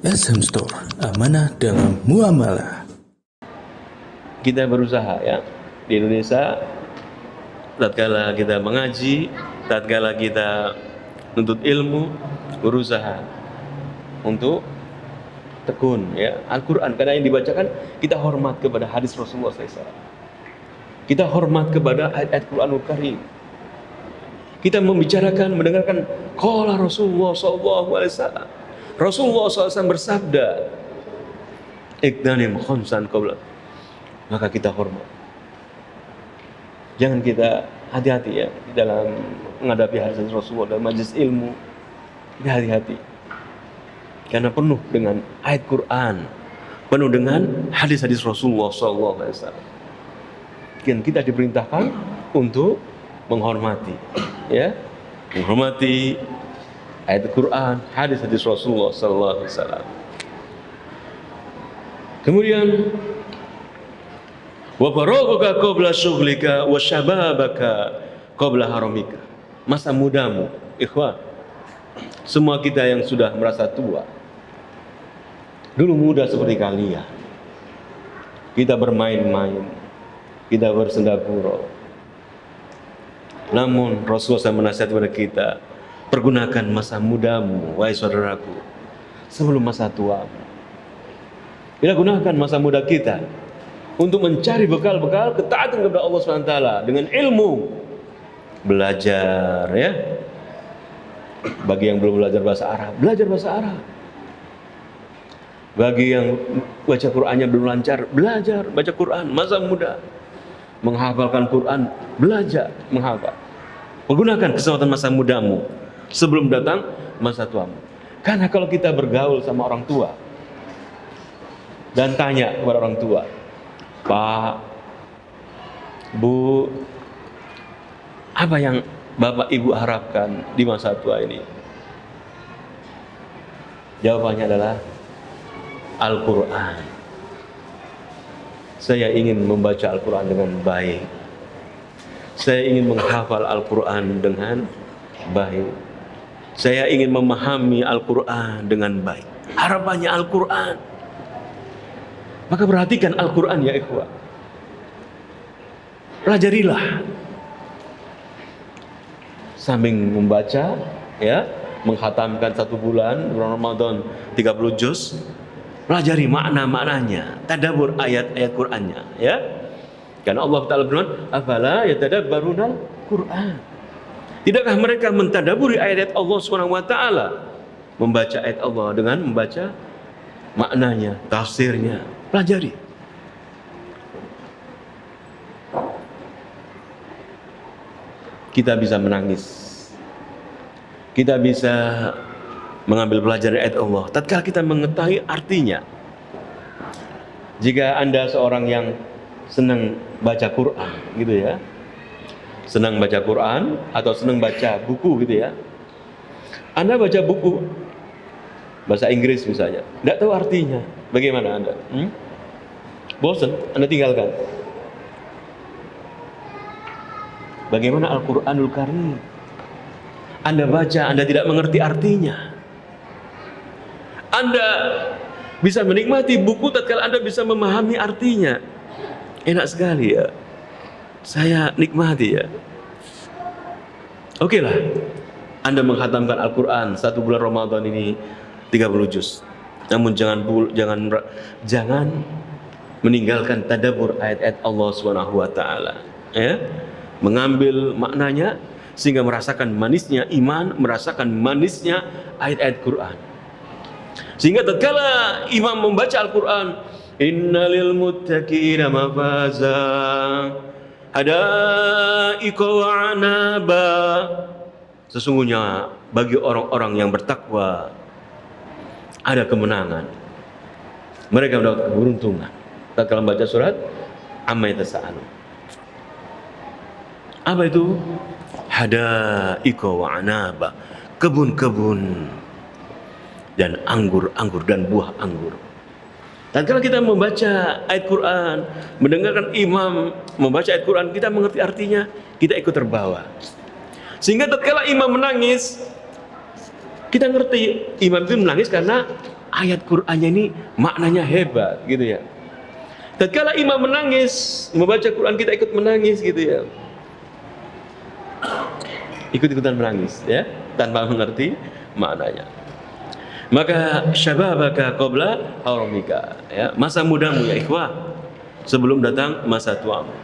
SM Store, amanah dalam muamalah. Kita berusaha ya di Indonesia, tatkala kita mengaji, tatkala kita nuntut ilmu, berusaha untuk tekun ya Al-Quran, karena yang dibacakan kita hormat kepada hadis Rasulullah SAW, kita hormat kepada ayat-ayat Quranul Karim, kita membicarakan, mendengarkan qala Rasulullah SAW. Rasulullah SAW bersabda, "Iqtanim khamsan qabla." Maka kita hormat. Jangan kita hati-hati ya di dalam menghadapi hadis Rasulullah dalam majelis ilmu. Kita hati-hati. Karena penuh dengan ayat Quran, penuh dengan hadis-hadis Rasulullah SAW. Dan kita diperintahkan untuk menghormati, ya, menghormati ayat Quran, hadis-hadis Rasulullah SAW. Kemudian, wa faraghuka qabla syughlika wa syababaka qabla haramika. Masa mudamu, ikhwan, semua kita yang sudah merasa tua, dulu muda seperti kalian, kita bermain-main, kita bersendagurau. Namun Rasulullah SAW menasihat kepada kita, pergunakan masa mudamu, wahai saudaraku, sebelum masa tuamu. Kita gunakan masa muda kita untuk mencari bekal-bekal ketaatan kepada Allah SWT dengan ilmu, belajar ya. Bagi yang belum belajar bahasa Arab, belajar bahasa Arab. Bagi yang baca Qur'annya belum lancar, belajar baca Qur'an masa muda. Menghafalkan Qur'an, belajar menghafal. Gunakan kesempatan masa mudamu sebelum datang masa tuamu. Karena kalau kita bergaul sama orang tua dan tanya kepada orang tua, Pak, Bu, apa yang Bapak Ibu harapkan di masa tua ini? Jawabannya adalah Al-Quran. Saya ingin membaca Al-Quran dengan baik. Saya ingin menghafal Al-Quran dengan baik. Saya ingin memahami Al-Quran dengan baik. Harapannya Al-Quran. Maka perhatikan Al-Quran ya ikhwah. Pelajarilah. Sambil membaca, ya, menghatamkan 1 bulan Ramadan 30 juz, pelajari makna-maknanya, tadabbur ayat-ayat Qur'annya, ya. Karena Allah Ta'ala berfirman, "Afala yatadabbarunal Qur'an?" Tidakkah mereka mentadabburi ayat-ayat Allah Subhanahu wa taala? Membaca ayat Allah dengan membaca maknanya, tafsirnya, pelajari. Kita bisa menangis, kita bisa mengambil pelajaran ayat Allah tatkala kita mengetahui artinya. Jika Anda seorang yang senang baca Quran gitu ya, senang baca Quran atau senang baca buku gitu ya, Anda baca buku bahasa Inggris misalnya, tidak tahu artinya, bagaimana Anda? Bosan, Anda tinggalkan. Bagaimana Al-Quranul Karim? Anda baca, Anda tidak mengerti artinya. Anda bisa menikmati buku tatkala Anda bisa memahami artinya. Enak sekali ya. Saya nikmati ya. Oke lah, Anda menghatamkan Al-Quran 1 bulan Ramadan ini 30 juz. Namun jangan meninggalkan tadabbur ayat-ayat Allah Subhanahu wa taala, ya. Mengambil maknanya sehingga merasakan manisnya iman, merasakan manisnya ayat-ayat Quran. Sehingga tatkala imam membaca Al-Quran, innalil muttaqina mafaza hadaiqa wa anaba, sesungguhnya bagi orang-orang yang bertakwa ada kemenangan, mereka mendapat keberuntungan. Tatkala membaca surat Amma Yatasaalun, apa itu? Hadaiqa wa anaba, kebun-kebun dan anggur-anggur dan buah anggur. Tatkala kita membaca ayat Quran, mendengarkan imam membaca ayat Quran, kita mengerti artinya, kita ikut terbawa. Sehingga tatkala imam menangis, kita ngerti imam itu menangis karena ayat Qur'annya ini maknanya hebat gitu ya. Tatkala imam menangis, membaca Quran kita ikut menangis gitu ya. Ikut-ikutan menangis ya, tanpa mengerti maknanya. Maka syababaka qabla haramika ya, masa mudamu ya ikhwah sebelum datang masa tuamu.